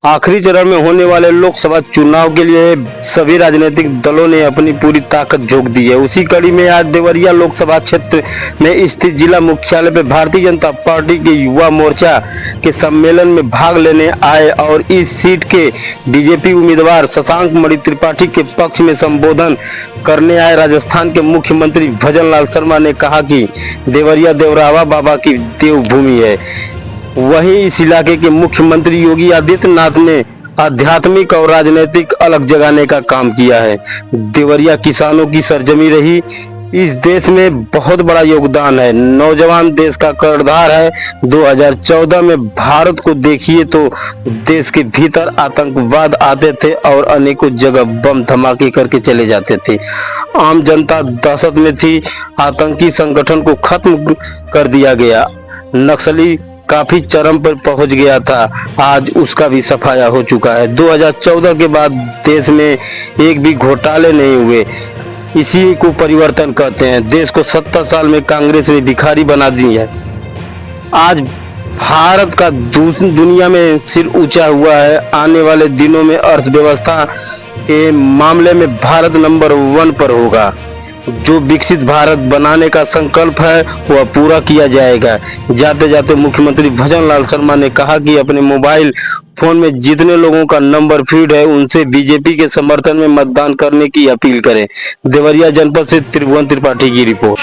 आखिरी चरण में होने वाले लोकसभा चुनाव के लिए सभी राजनीतिक दलों ने अपनी पूरी ताकत झोंक दी है। उसी कड़ी में आज देवरिया लोकसभा क्षेत्र में स्थित जिला मुख्यालय पर भारतीय जनता पार्टी के युवा मोर्चा के सम्मेलन में भाग लेने आए और इस सीट के बीजेपी उम्मीदवार शशांक मणि त्रिपाठी के पक्ष में संबोधन करने आए राजस्थान के मुख्यमंत्री भजन लाल शर्मा ने कहा कि देवरिया देवरावा बाबा की देवभूमि है। वहीं इस इलाके के मुख्यमंत्री योगी आदित्यनाथ ने आध्यात्मिक और राजनीतिक अलग जगाने का काम किया है। देवरिया किसानों की सरजमी रही। इस देश में बहुत बड़ा योगदान है। नौजवान देश का कर्णधार है। 2014 में भारत को देखिए तो देश के भीतर आतंकवाद आते थे और अनेकों जगह बम धमाके करके चले जाते थे। आम जनता दहशत में थी। आतंकी संगठन को खत्म कर दिया गया। नक्सली काफी चरम पर पहुंच गया था। आज उसका भी सफाया हो चुका है। 2014 के बाद देश में एक भी घोटाले नहीं हुए। इसी को परिवर्तन कहते हैं। देश को 70 साल में कांग्रेस ने भिखारी बना दी है। आज भारत का दुनिया में सिर ऊंचा हुआ है। आने वाले दिनों में अर्थव्यवस्था के मामले में भारत नंबर 1 पर होगा। जो विकसित भारत बनाने का संकल्प है वह पूरा किया जाएगा। जाते जाते मुख्यमंत्री भजन लाल शर्मा ने कहा कि अपने मोबाइल फोन में जितने लोगों का नंबर फीड है उनसे बीजेपी के समर्थन में मतदान करने की अपील करें। देवरिया जनपद से त्रिभुवन त्रिपाठी की रिपोर्ट।